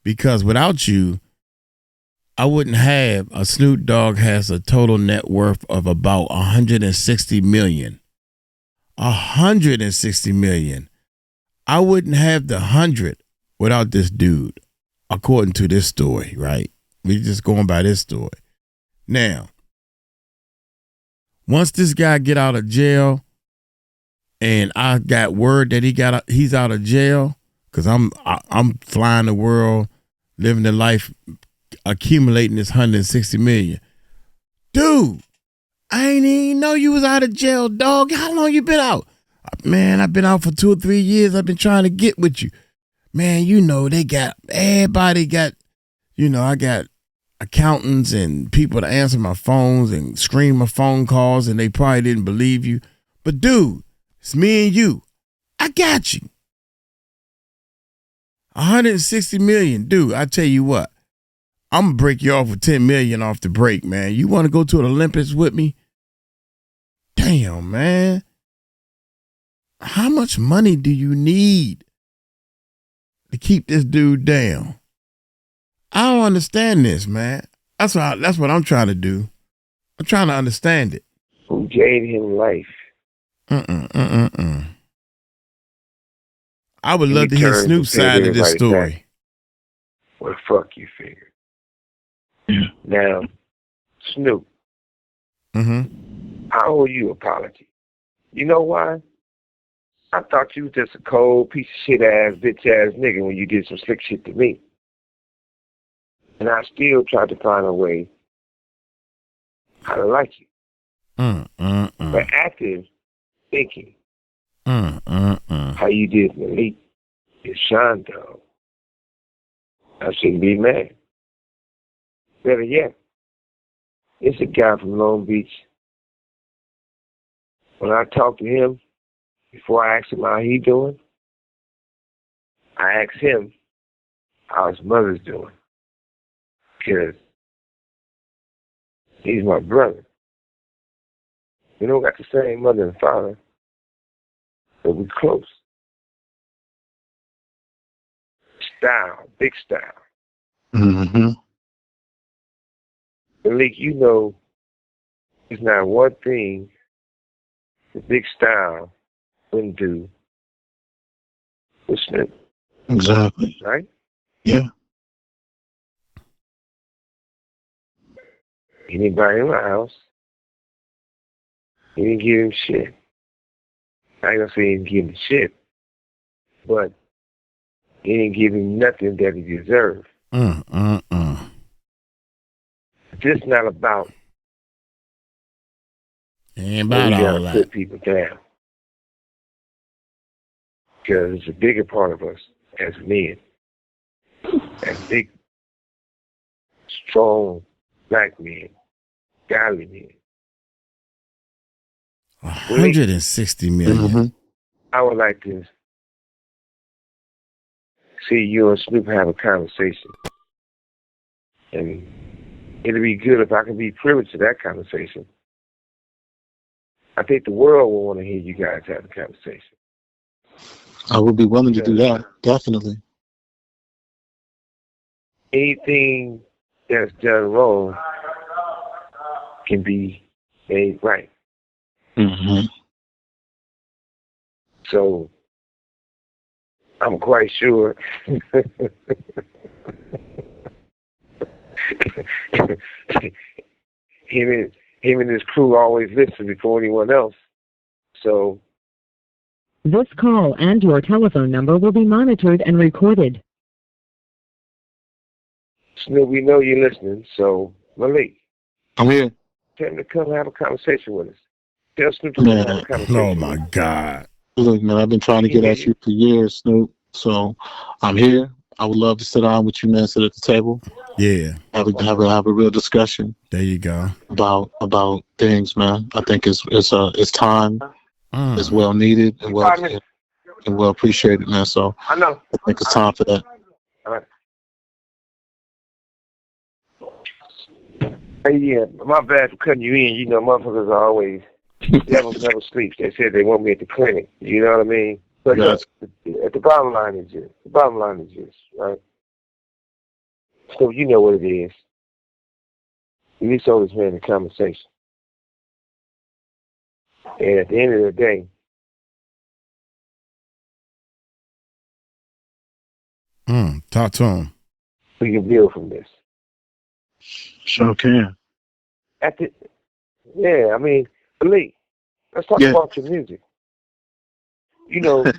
Because without you, I wouldn't have. A Snoop Dogg has a total net worth of about $160 million. $160 million. I wouldn't have the 100 without this dude, according to this story, right? We're just going by this story. Now, once this guy get out of jail, and I got word that he's out of jail, because I'm flying the world, living the life, accumulating this $160 million. Dude, I ain't even know you was out of jail, dog. How long you been out? Man, I've been out for 2 or 3 years. I've been trying to get with you. Man, you know, everybody got, I got accountants and people to answer my phones and screen my phone calls, and they probably didn't believe you. But dude, it's me and you. I got you. $160 million. Dude, I tell you what, I'm going to break you off with $10 million off the break, man. You want to go to the Olympics with me? Damn, man. How much money do you need to keep this dude down? I don't understand this, man. That's what I'm trying to do. I'm trying to understand it. Who gave him life? I would love to hear Snoop's side of this story. Well, fuck you, figure. Now, Snoop, I owe you an apology. You know why? I thought you was just a cold piece of shit ass, bitch ass nigga when you did some slick shit to me. And I still tried to find a way how to like you. But active thinking, how you did Malik is Sean Dog, I shouldn't be mad. Better yet, it's a guy from Long Beach. When I talk to him, before I ask him how he doing, I ask him how his mother's doing. Because he's my brother. We don't got the same mother and father, but we're close. Style, big style. Malik, you know, there's not one thing the big style wouldn't do with Snoop. Exactly. Right? Yeah. He didn't buy him a house. He didn't give him shit. I ain't gonna say he didn't give him shit, but he didn't give him nothing that he deserved. This not about. Ain't about all that. Put people down. Because it's a bigger part of us as men. As big, strong black men, godly men. $160 million. I would like to see you and Snoop have a conversation. And it'd be good if I could be privy to that conversation. I think the world will want to hear you guys have a conversation. I would be willing to do that, definitely. Anything that's done wrong can be made right. Mm-hmm. So I'm quite sure him and his crew always listen before anyone else. So This call and your telephone number will be monitored and recorded. Snoop, we know you're listening. So Malik, I'm here. tell him to come have a conversation with us. Tell Snoop to come have a conversation. Oh my God. Look, man, I've been trying to get at you for years, Snoop. So I'm here. I would love to sit down with you, man. Sit at the table. Yeah. Have a real discussion. There you go. About things, man. I think it's time. It's well needed and well appreciated, man. So I know. I think it's time for that. All right. Hey, yeah, my bad for cutting you in. You know, motherfuckers are always devils never sleeps. They said they want me at the clinic. You know what I mean? But Yes. at the bottom line is this, right? So you know what it is. You need to show this man a conversation. And at the end of the day, talk to him. we can build from this. Sure can. Yeah, I mean, Lee, let's talk about your music. You know,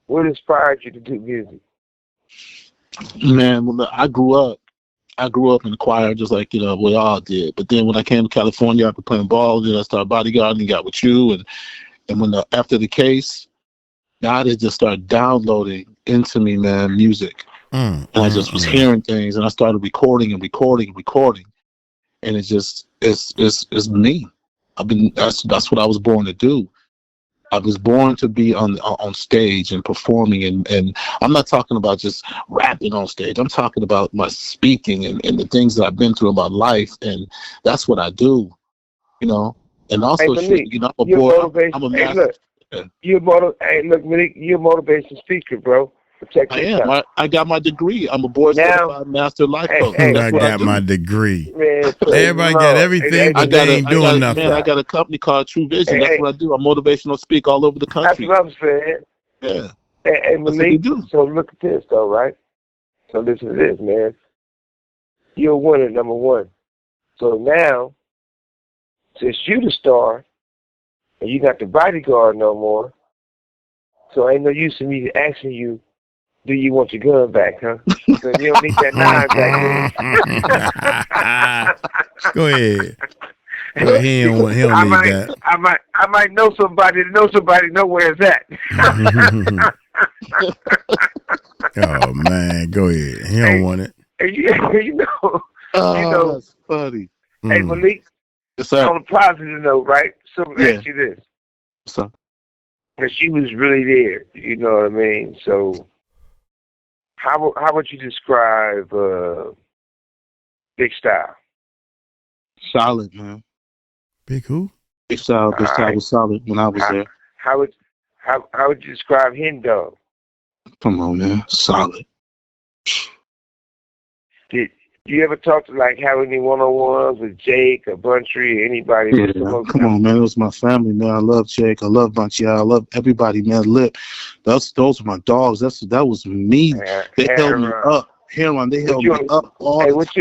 what inspired you to do music? Man, well, I grew up in the choir just like, we all did. But then when I came to California, I was playing ball, then I started bodyguarding, got with you. And when after the case, God had just started downloading into me, man, music. And I just was hearing things, and I started recording. And it's me. That's what I was born to do. I was born to be on stage and performing, and I'm not talking about just rapping on stage. I'm talking about my speaking and the things that I've been through in my life, and that's what I do, And also, Malik, I'm a boy. I'm a master. Look, Malik, you're a motivation speaker, bro. I am. I got my degree. I'm a board certified master life coach. I got my degree. Man, everybody got everything, but they ain't doing nothing. Man, I got a company called True Vision. That's what I do. I motivational speak all over the country. That's what I'm saying. Yeah. Hey, Malik, so look at this, though, right? So listen to this, man. You're a winner, number one. So now, since you the star, and you got the bodyguard no more, so ain't no use in me asking you, do you want your gun back, huh? So you don't need that 9 back. Go ahead. Well, he don't need that. I might know somebody know where it's at. Oh man, go ahead. He don't want it. That's funny. Hey Malik, on a positive note, right? So let me ask you this. So, because she was really there, you know what I mean? So how would you describe Big Style? Solid, man. Big who? Big Style was solid when I was there. How would you describe Hendo? Come on, man. Solid. Did you ever talk to have any one-on-ones with Jake or Buntry or anybody? Yeah, come on, man. It was my family, man. I love Jake. I love Buntry. I love everybody, man. Lip. Those were my dogs. That was me. They held me up. Heron, they held me up all what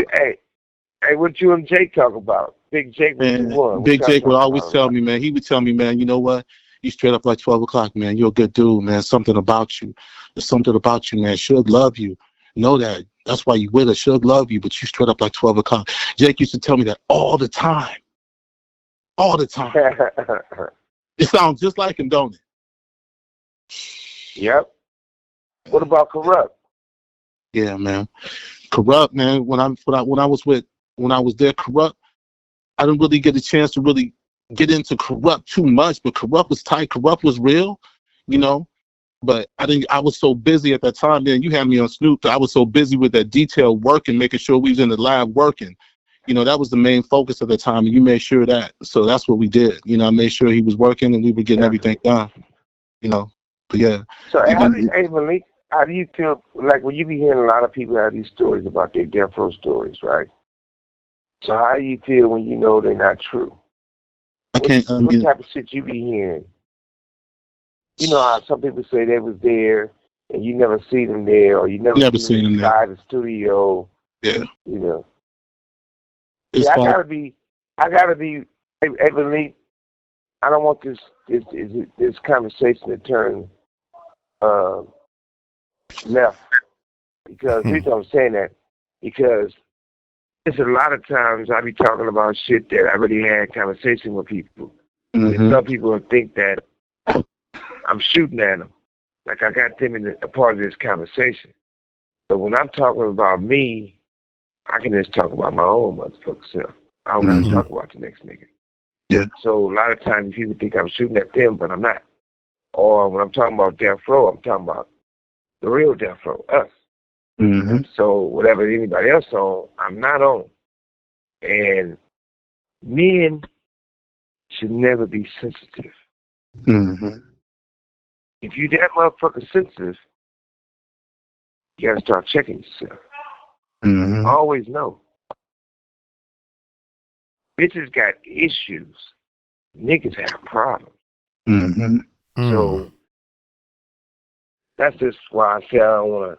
you and Jake talk about? Big Jake was the one. Big Jake would always tell me, man. He would tell me, man, you know what? You straight up like 12 o'clock, man. You're a good dude, man. Something about you. There's something about you, man. Should love you. Know that. That's why you with her. Should love you, but you straight up like 12 o'clock. Jake used to tell me that all the time. All the time. It sounds just like him, don't it? Yep. What about Corrupt? Yeah, man. Corrupt, man. When I was there, Corrupt, I didn't really get a chance to really get into Corrupt too much, but Corrupt was tight. Corrupt was real, But I was so busy at that time, man. You had me on Snoop. I was so busy with that detailed work and making sure we was in the lab working. That was the main focus at the time, and you made sure that. So that's what we did. I made sure he was working and we were getting everything done. But yeah. So, hey, Malik, how do you feel, when you be hearing a lot of people have these stories about their death row stories, right? So how do you feel when you know they're not true? I can't What unmute. type of shit you be hearing? You know how some people say they was there and you never see them there, or you never seen them inside the studio. Yeah. You know. It's I gotta be. Hey, Malik, I don't want this conversation to turn left, because the reason I'm saying that, because it's a lot of times I be talking about shit that I already had conversation with people. And some people will think that I'm shooting at them, like I got them in a part of this conversation. But when I'm talking about me, I can just talk about my own motherfucker self. I don't gotta talk about the next nigga. Yeah. So a lot of times people think I'm shooting at them, but I'm not. Or when I'm talking about Death Row, I'm talking about the real Death Row, us. So whatever anybody else on, I'm not on. And men should never be sensitive. If you that motherfucker sensitive, you gotta start checking yourself. Always know. Bitches got issues. Niggas have problems. So that's just why I say I don't want to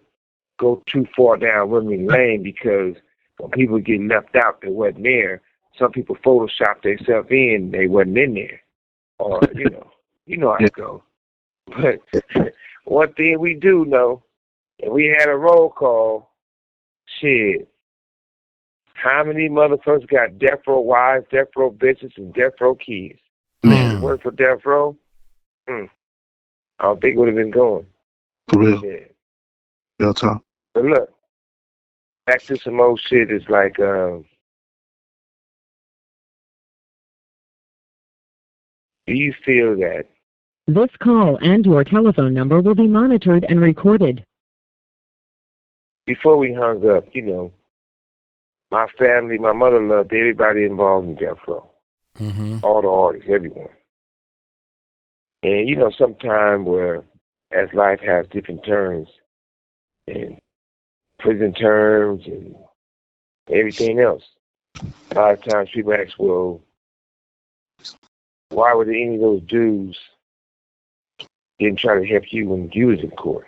go too far down women lane, because when people get left out that wasn't there, some people Photoshop themselves in, they wasn't in there. Or, you know how it goes. But one thing we do know, if we had a roll call, shit, how many motherfuckers got death row wives, death row bitches, and death row kids? If it worked for death row, I don't think it would have been going. For real. Yeah. Real talk. But look, back to some old shit is like, do you feel that This call and your telephone number will be monitored and recorded. before we hung up, my family, my mother loved everybody involved in Death Row. All the artists, everyone. And sometime where as life has different turns and prison terms and everything else, a lot of times people ask, well, why would any of those dudes didn't try to help you when you was in court?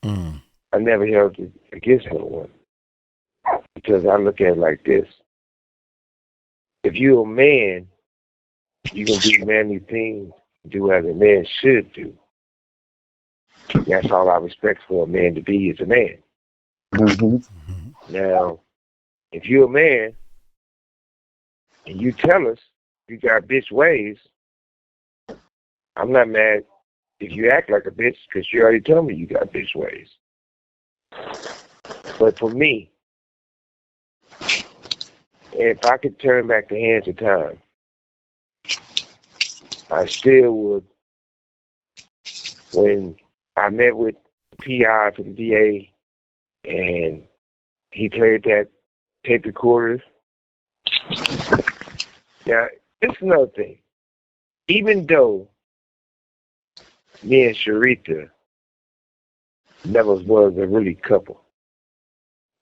I never held it against no one, because I look at it like this. If you're a man, you're going to do manly things, do as a man should do. That's all I respect for a man to be, is a man. Now, if you're a man and you tell us you got bitch ways, I'm not mad if you act like a bitch, because you already told me you got bitch ways. But for me, if I could turn back the hands of time, I still would. When I met with PI for the DA and he played that tape recorder. Now, it's another thing. Even though me and 𝗟𝗓𝗓 never was a really couple,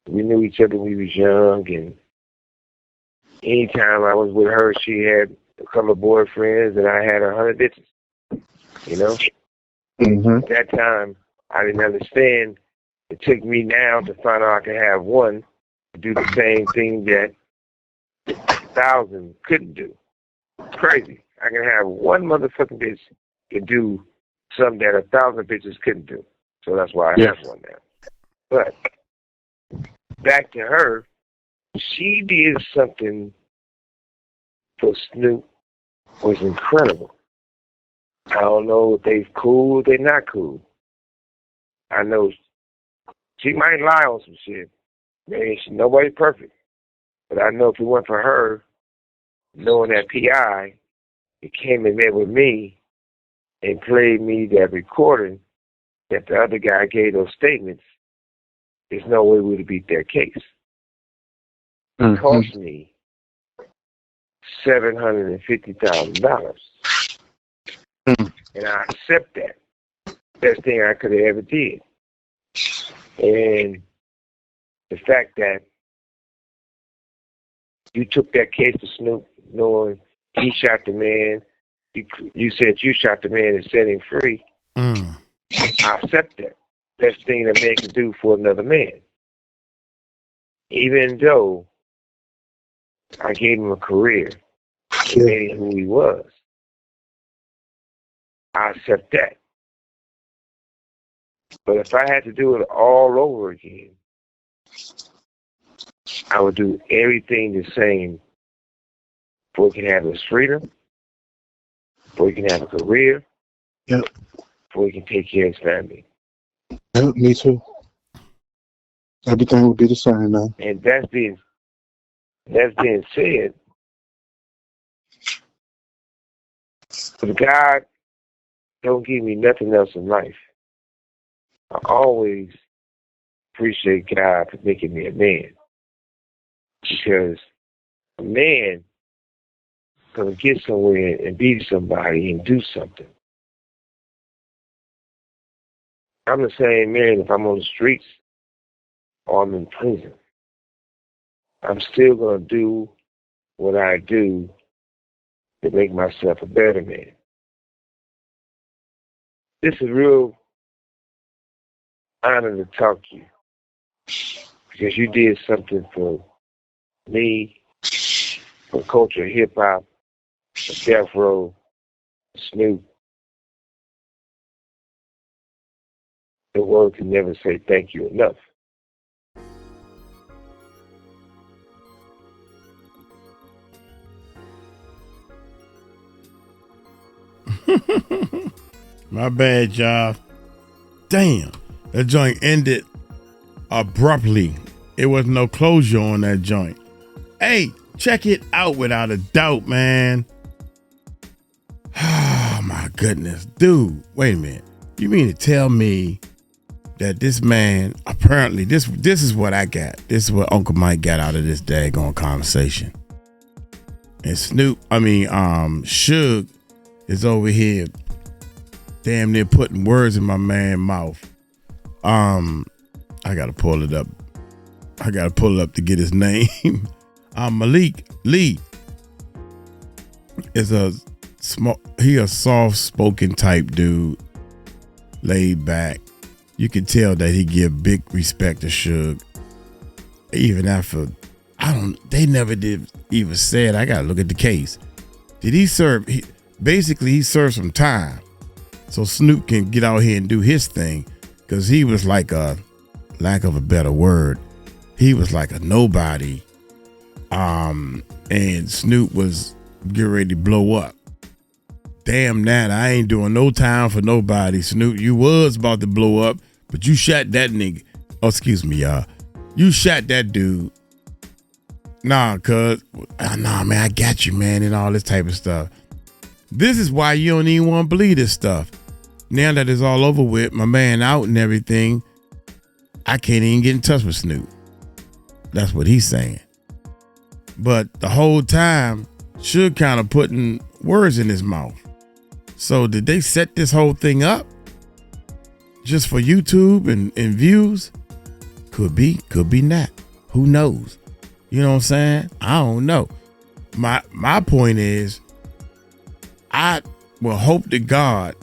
we knew each other when we was young, and anytime I was with her, she had a couple of boyfriends, and I had 100 bitches. At that time, I didn't understand. It took me now to find out I could have one to do the same thing that 1,000 couldn't do. It's crazy. I can have one motherfucking bitch to do something that 1,000 bitches couldn't do. So that's why I have one now. But back to her, she did something for Snoop was incredible. I don't know if they cool or they not cool. I know she might lie on some shit. Man, nobody's perfect. But I know if it weren't for her, knowing that PI, it came and met with me and played me that recording that the other guy gave those statements, there's no way we would have beat that case. It cost me $750,000. And I accept that. Best thing I could have ever did. And the fact that you took that case to Snoop knowing he shot the man. You said you shot the man and set him free. Mm. I accept that. Best thing a man can do for another man. Even though I gave him a career, made him who he was, I accept that. But if I had to do it all over again, I would do everything the same before he can have his freedom, before he can have a career, before he can take care of his family. Yep, me too. Everything would be the same now. And that's being said, if God don't give me nothing else in life, I always appreciate God for making me a man. Because a man gonna get somewhere and be somebody and do something. I'm the same man if I'm on the streets or I'm in prison. I'm still gonna do what I do to make myself a better man. This is a real honor to talk to you because you did something for me, for culture, hip hop, for Death Row, Snoop. The world can never say thank you enough. My bad, y'all. Damn, that joint ended abruptly. It was no closure on that joint. Hey, check it out without a doubt, man. Oh my goodness, dude. Wait a minute. You mean to tell me that this man apparently this is what I got. This is what Uncle Mike got out of this daggone conversation. And Suge is over here damn near putting words in my man's mouth. I gotta pull it up. I gotta pull it up to get his name. Malik Lee is a soft-spoken type dude, laid back. You can tell that he give big respect to Suge. Even after, they never did even say it. I gotta look at the case. Did he serve? He served some time, so Snoop can get out here and do his thing, because he was like a, lack of a better word, he was like a nobody. And Snoop was getting ready to blow up. Damn that, I ain't doing no time for nobody. Snoop, you was about to blow up, but you shot that nigga. Oh, excuse me, y'all. You shot that dude. Nah, man, I got you, man, and all this type of stuff. This is why you don't even want to believe this stuff. Now that it's all over with, my man out and everything, I can't even get in touch with Snoop. That's what he's saying. But the whole time, Suge kind of putting words in his mouth. So did they set this whole thing up just for YouTube and views? Could be not. Who knows? You know what I'm saying? I don't know. My point is, I will hope to God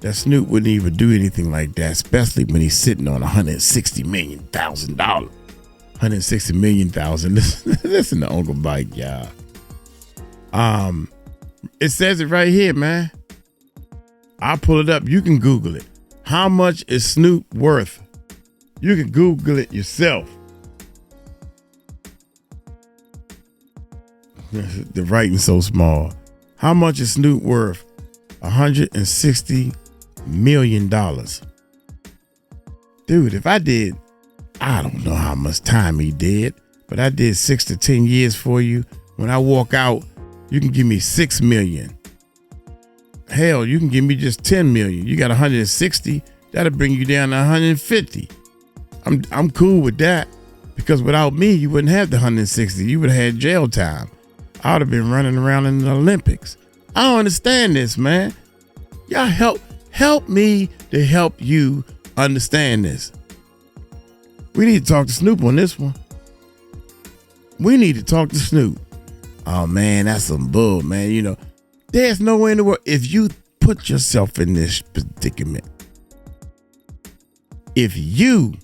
that Snoop wouldn't even do anything like that, especially when he's sitting on $160 million. $160 million. Listen to Uncle Mike, y'all. It says it right here, man. I'll pull it up. You can Google it. How much is Snoop worth? You can Google it yourself. The writing's so small. How much is Snoop worth? $160 million. Dude, if I did, I don't know how much time he did, but I did 6 to 10 years for you. When I walk out, you can give me $6 million. Hell, you can give me just $10 million. You got 160, that'll bring you down to 150. I'm cool with that, because without me, you wouldn't have the 160. You would have had jail time. I would have been running around in the Olympics. I don't understand this, man. Y'all help me to help you understand this. We need to talk to Snoop on this one. We need to talk to Snoop. Oh man, that's some bull, man. You know, there's no way in the world. If you put yourself in this predicament, if you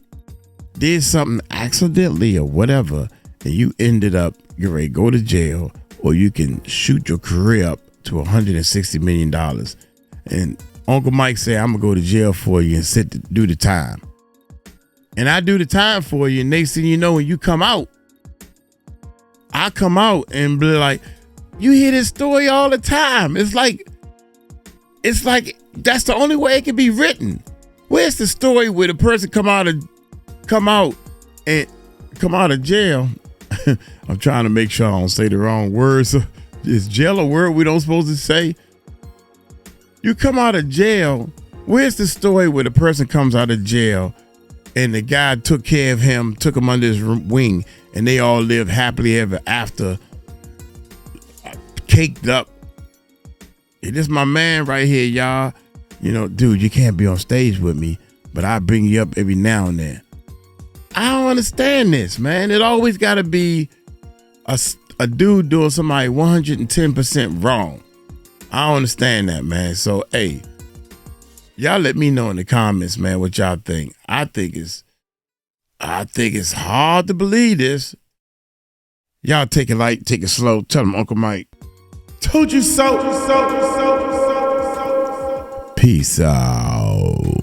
did something accidentally or whatever, and you ended up, you're ready to go to jail, or you can shoot your career up to $160 million. And Uncle Mike said, I'm gonna go to jail for you and do the time. And I do the time for you, and next thing you know, when you come out, I come out and be like, you hear this story all the time. It's like that's the only way it can be written. Where's the story where the person come out of jail? I'm trying to make sure I don't say the wrong words. Is jail a word we don't supposed to say? You come out of jail. Where's the story where the person comes out of jail and the guy took care of him, took him under his wing, and they all live happily ever after, caked up? Hey, this is my man right here, y'all. You know, dude, you can't be on stage with me, but I bring you up every now and then. I don't understand this, man. It always got to be a dude doing somebody 110% wrong. I don't understand that, man. So, hey, y'all let me know in the comments, man, what y'all think. I think it's hard to believe this. Y'all take it light, take it slow. Tell them Uncle Mike told you so. Peace out.